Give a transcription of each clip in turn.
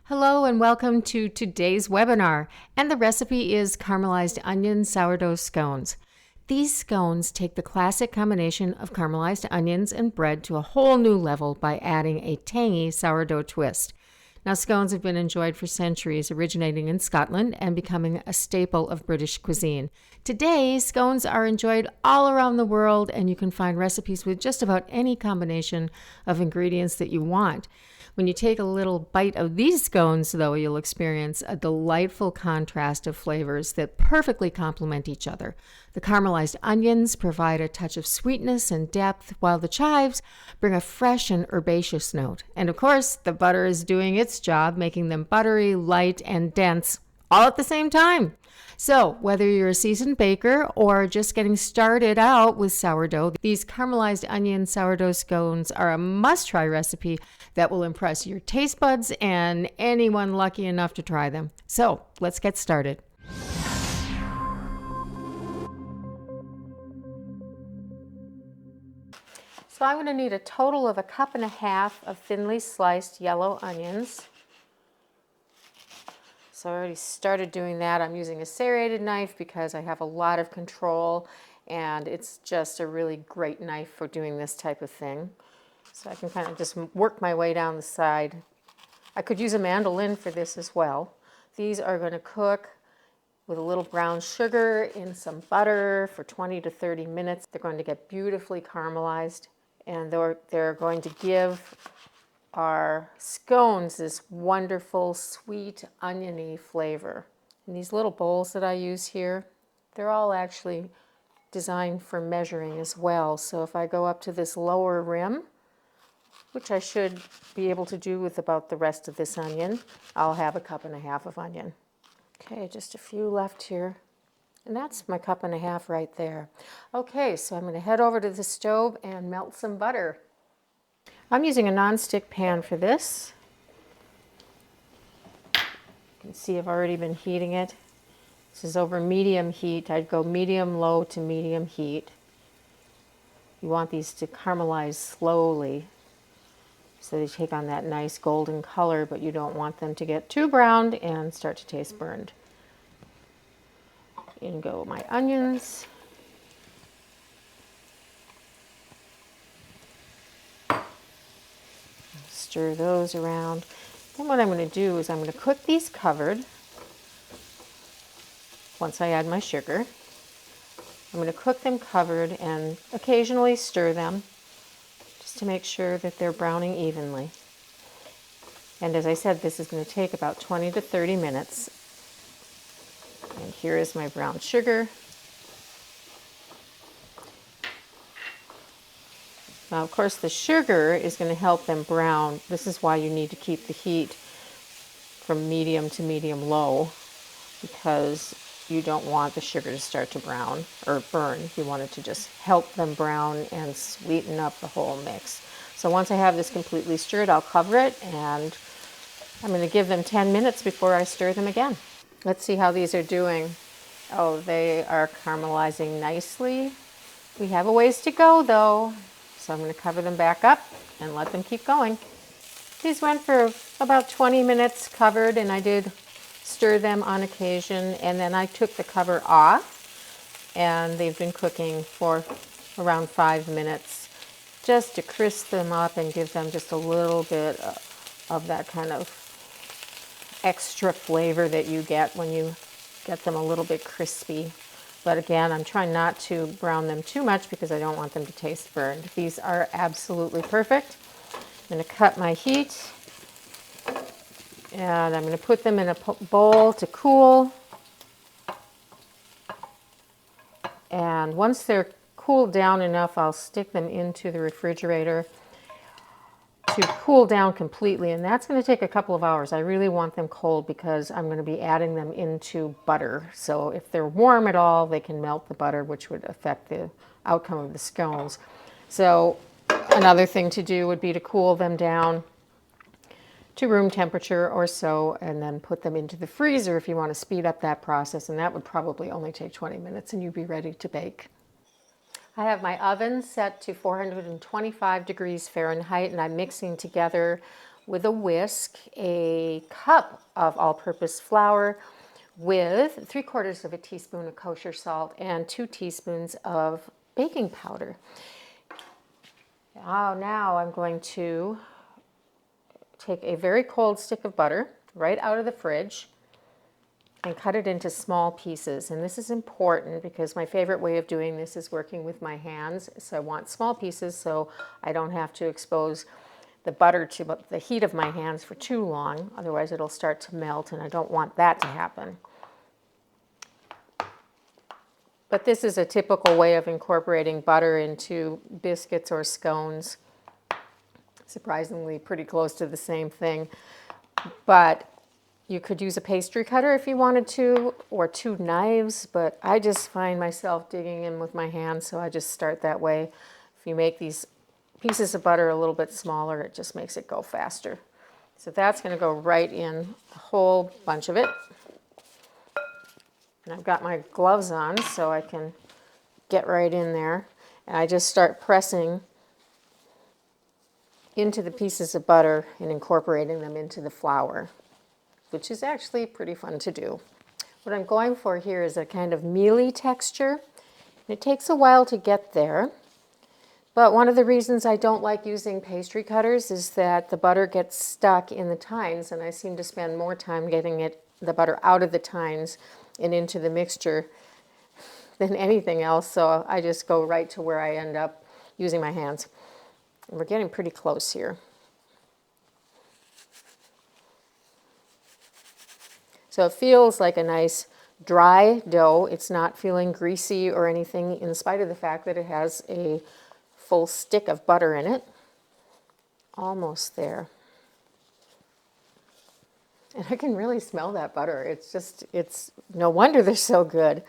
Hello and welcome to today's webinar, and the recipe is caramelized onion sourdough scones. These scones take the classic combination of caramelized onions and bread to a whole new level by adding a tangy sourdough twist. Now, scones have been enjoyed for centuries, originating in Scotland and becoming a staple of British cuisine. Today, scones are enjoyed all around the world, and you can find recipes with just about any combination of ingredients that you want. When you take a little bite of these scones, though, you'll experience a delightful contrast of flavors that perfectly complement each other. The caramelized onions provide a touch of sweetness and depth, while the chives bring a fresh and herbaceous note. And of course, the butter is doing its job, making them buttery, light, and dense all at the same time. So, whether you're a seasoned baker or just getting started out with sourdough, these caramelized onion sourdough scones are a must-try recipe that will impress your taste buds and anyone lucky enough to try them. So, let's get started. So I'm going to need a total of 1.5 cups of thinly sliced yellow onions. So I already started doing that. I'm using a serrated knife because I have a lot of control, and it's just a really great knife for doing this type of thing. So I can kind of just work my way down the side. I could use a mandolin for this as well. These are going to cook with a little brown sugar in some butter for 20 to 30 minutes. They're going to get beautifully caramelized, and they're going to give our scones this wonderful sweet oniony flavor. And these little bowls that I use here, they're all actually designed for measuring as well. So if I go up to this lower rim, which I should be able to do with about the rest of this onion, I'll have 1.5 cups of onion. Okay, just a few left here. And that's my 1.5 cups right there. Okay, so I'm going to head over to the stove and melt some butter. I'm using a non-stick pan for this. You can see I've already been heating it. This is over medium heat. I'd go medium low to medium heat. You want these to caramelize slowly so they take on that nice golden color, but you don't want them to get too browned and start to taste burned. In go my onions. Stir those around. Then what I'm going to do is I'm going to cook these covered. Once I add my sugar, I'm going to cook them covered and occasionally stir them just to make sure that they're browning evenly. And as I said, this is going to take about 20 to 30 minutes. And here is my brown sugar. Now, of course, the sugar is going to help them brown. This is why you need to keep the heat from medium to medium low, because you don't want the sugar to start to brown or burn. You want it to just help them brown and sweeten up the whole mix. So once I have this completely stirred, I'll cover it, and I'm going to give them 10 minutes before I stir them again. Let's see how these are doing. Oh, they are caramelizing nicely. We have a ways to go, though. So I'm going to cover them back up and let them keep going. These went for about 20 minutes covered, and I did stir them on occasion, and then I took the cover off, and they've been cooking for around 5 minutes just to crisp them up and give them just a little bit of that kind of extra flavor that you get when you get them a little bit crispy. But again, I'm trying not to brown them too much because I don't want them to taste burned. These are absolutely perfect. I'm going to cut my heat, and I'm going to put them in a bowl to cool. And once they're cooled down enough, I'll stick them into the refrigerator to cool down completely, and that's going to take a couple of hours. I really want them cold because I'm going to be adding them into butter. So if they're warm at all, they can melt the butter, which would affect the outcome of the scones. So another thing to do would be to cool them down to room temperature or so, and then put them into the freezer if you want to speed up that process, and that would probably only take 20 minutes and you'd be ready to bake. I have my oven set to 425 degrees Fahrenheit, and I'm mixing together with a whisk a cup of all-purpose flour with 3/4 of a teaspoon of kosher salt and 2 teaspoons of baking powder. Now I'm going to take a very cold stick of butter right out of the fridge and cut it into small pieces. And this is important because my favorite way of doing this is working with my hands. So I want small pieces so I don't have to expose the butter to the heat of my hands for too long. Otherwise it'll start to melt and I don't want that to happen. But this is a typical way of incorporating butter into biscuits or scones. Surprisingly pretty close to the same thing. But you could use a pastry cutter if you wanted to, or 2 knives, but I just find myself digging in with my hands, so I just start that way. If you make these pieces of butter a little bit smaller, it just makes it go faster. So that's going to go right in, a whole bunch of it. And I've got my gloves on so I can get right in there. And I just start pressing into the pieces of butter and incorporating them into the flour, which is actually pretty fun to do. What I'm going for here is a kind of mealy texture. It takes a while to get there, but one of the reasons I don't like using pastry cutters is that the butter gets stuck in the tines, and I seem to spend more time getting the butter out of the tines and into the mixture than anything else, so I just go right to where I end up using my hands. And we're getting pretty close here. So it feels like a nice dry dough. It's not feeling greasy or anything in spite of the fact that it has a full stick of butter in it. Almost there. And I can really smell that butter. It's no wonder they're so good.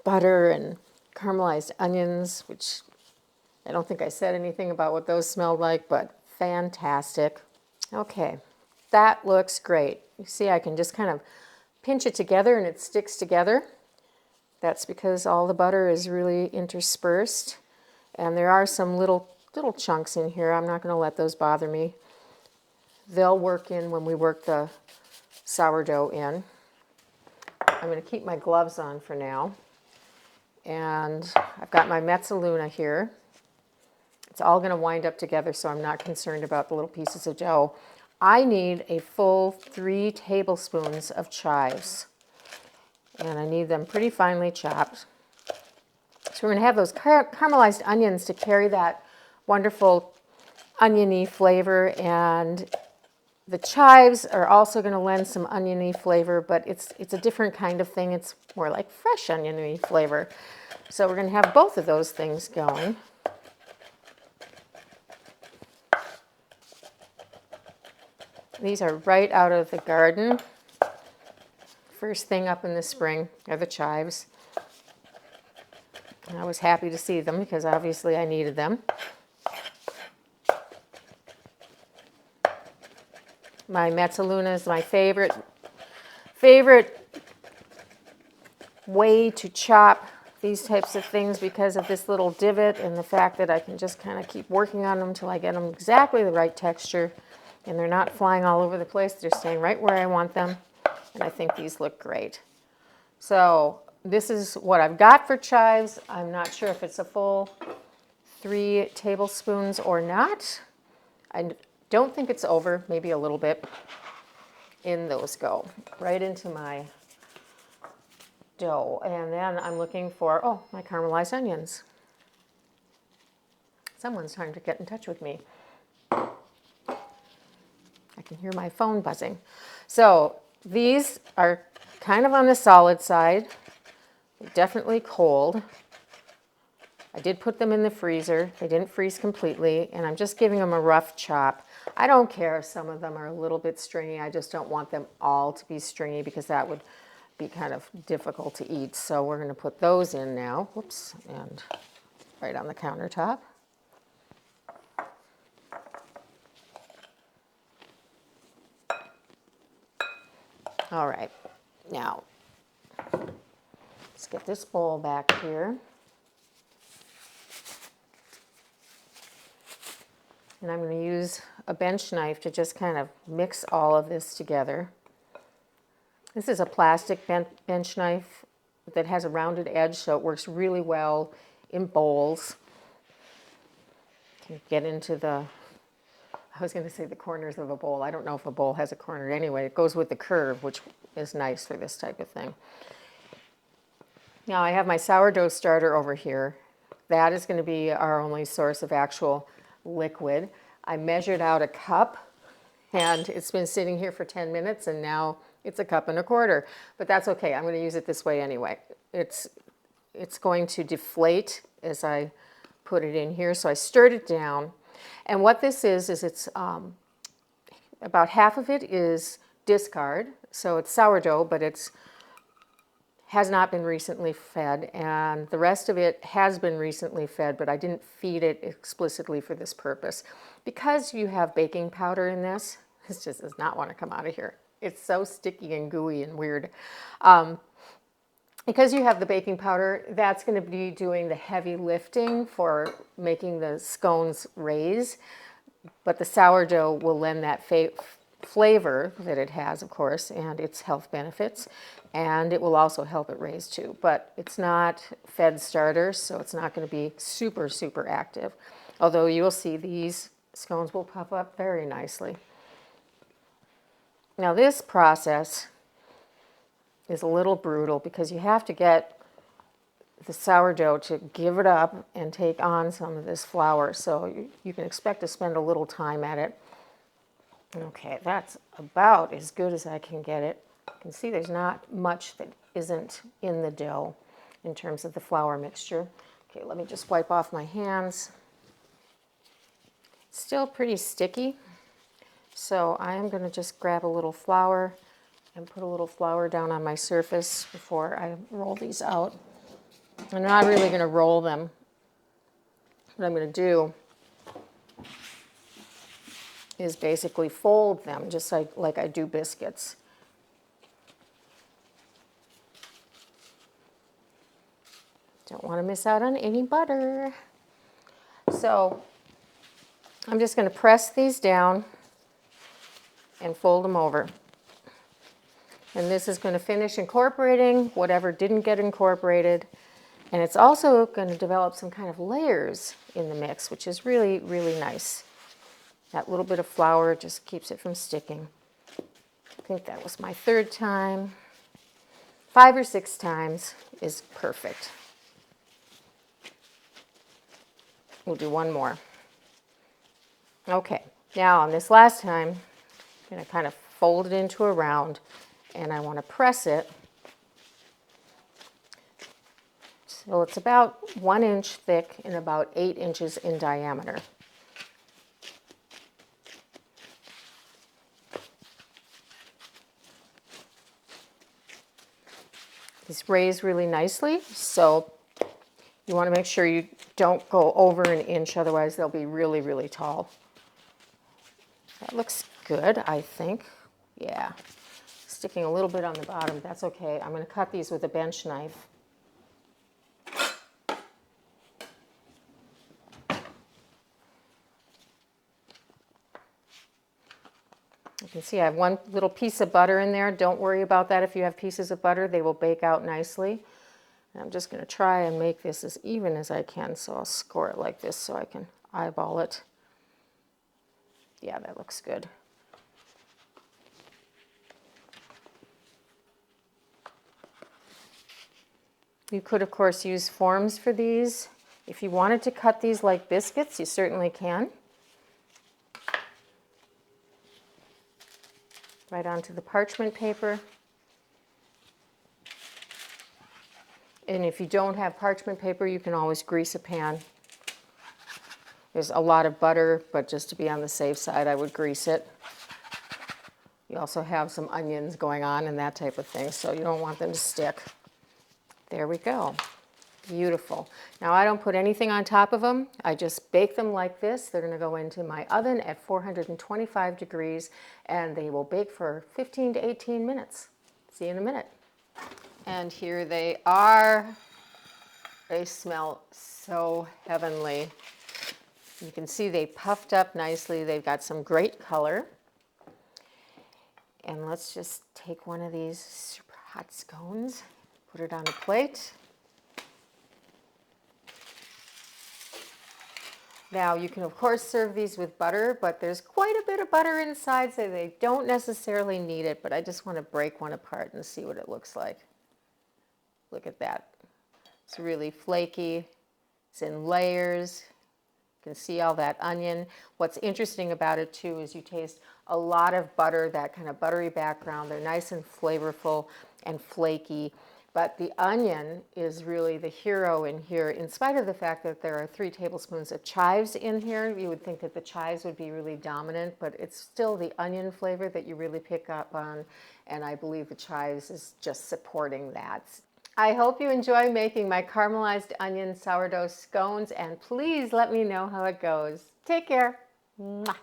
Butter and caramelized onions, which I don't think I said anything about what those smelled like, but fantastic. Okay, that looks great. You see, I can just kind of pinch it together and it sticks together. That's because all the butter is really interspersed. And there are some little chunks in here. I'm not going to let those bother me. They'll work in when we work the sourdough in. I'm going to keep my gloves on for now. And I've got my mezzaluna here. It's all going to wind up together, so I'm not concerned about the little pieces of dough. I need a full 3 tablespoons of chives, and I need them pretty finely chopped. So we're going to have those caramelized onions to carry that wonderful oniony flavor, and the chives are also going to lend some oniony flavor, but it's a different kind of thing. It's more like fresh oniony flavor. So we're going to have both of those things going. These are right out of the garden. First thing up in the spring are the chives. And I was happy to see them because obviously I needed them. My mezzaluna is my favorite way to chop these types of things because of this little divot and the fact that I can just kind of keep working on them until I get them exactly the right texture. And they're not flying all over the place. They're staying right where I want them. And I think these look great. So this is what I've got for chives. I'm not sure if it's a full 3 tablespoons or not. I don't think it's over, maybe a little bit. In those go, right into my dough. And then I'm looking for, my caramelized onions. Someone's trying to get in touch with me. I can hear my phone buzzing. So these are kind of on the solid side. They're definitely cold. I did put them in the freezer. They didn't freeze completely, and I'm just giving them a rough chop. I don't care if some of them are a little bit stringy. I just don't want them all to be stringy because that would be kind of difficult to eat. So we're going to put those in now. Whoops, and right on the countertop. All right, now let's get this bowl back here. And I'm going to use a bench knife to just kind of mix all of this together. This is a plastic bench knife that has a rounded edge, so it works really well in bowls. You can get into the, I was going to say the corners of a bowl. I don't know if a bowl has a corner. Anyway, it goes with the curve, which is nice for this type of thing. Now I have my sourdough starter over here. That is going to be our only source of actual liquid. I measured out a cup, and it's been sitting here for 10 minutes, and now it's a cup and a quarter. But that's okay. I'm going to use it this way anyway. It's going to deflate as I put it in here. So I stirred it down. And what this is it's about half of it is discard. So it's sourdough, but it's has not been recently fed, and the rest of it has been recently fed, but I didn't feed it explicitly for this purpose. Because you have baking powder in this just does not want to come out of here. It's so sticky and gooey and weird. Because you have the baking powder, that's going to be doing the heavy lifting for making the scones raise, but the sourdough will lend that flavor that it has, of course, and its health benefits, and it will also help it raise too. But it's not fed starter, so it's not going to be super, super active. Although you'll see these scones will puff up very nicely. Now this process is a little brutal because you have to get the sourdough to give it up and take on some of this flour, so you can expect to spend a little time at it. Okay, that's about as good as I can get it. You can see there's not much that isn't in the dough in terms of the flour mixture. Okay, let me just wipe off my hands. It's still pretty sticky, so I am going to just grab a little flour and put a little flour down on my surface before I roll these out. I'm not really going to roll them. What I'm going to do is basically fold them just like I do biscuits. Don't want to miss out on any butter. So I'm just going to press these down and fold them over. And this is going to finish incorporating whatever didn't get incorporated. And it's also going to develop some kind of layers in the mix, which is really, really nice. That little bit of flour just keeps it from sticking. I think that was my third time. 5 or 6 times is perfect. We'll do one more. Okay, now on this last time, I'm going to kind of fold it into a round, and I want to press it. So it's about 1 inch thick and about 8 inches in diameter. These raise really nicely, so you want to make sure you don't go over 1 inch, otherwise they'll be really, really tall. That looks good, I think. Yeah, sticking a little bit on the bottom, that's okay. I'm going to cut these with a bench knife. You can see I have one little piece of butter in there. Don't worry about that if you have pieces of butter. They will bake out nicely. And I'm just going to try and make this as even as I can, so I'll score it like this so I can eyeball it. Yeah, that looks good. You could, of course, use forms for these. If you wanted to cut these like biscuits, you certainly can. Right onto the parchment paper. And if you don't have parchment paper, you can always grease a pan. There's a lot of butter, but just to be on the safe side, I would grease it. You also have some onions going on and that type of thing, so you don't want them to stick. There we go. Beautiful. Now I don't put anything on top of them. I just bake them like this. They're going to go into my oven at 425 degrees, and they will bake for 15 to 18 minutes. See you in a minute. And here they are. They smell so heavenly. You can see they puffed up nicely. They've got some great color. And let's just take one of these super hot scones, put it on a plate. Now you can of course serve these with butter, but there's quite a bit of butter inside, so they don't necessarily need it, but I just want to break one apart and see what it looks like. Look at that. It's really flaky. It's in layers. You can see all that onion. What's interesting about it too is you taste a lot of butter, that kind of buttery background. They're nice and flavorful and flaky. But the onion is really the hero in here, in spite of the fact that there are 3 tablespoons of chives in here. You would think that the chives would be really dominant, but it's still the onion flavor that you really pick up on, and I believe the chives is just supporting that. I hope you enjoy making my caramelized onion sourdough scones, and please let me know how it goes. Take care. Mwah.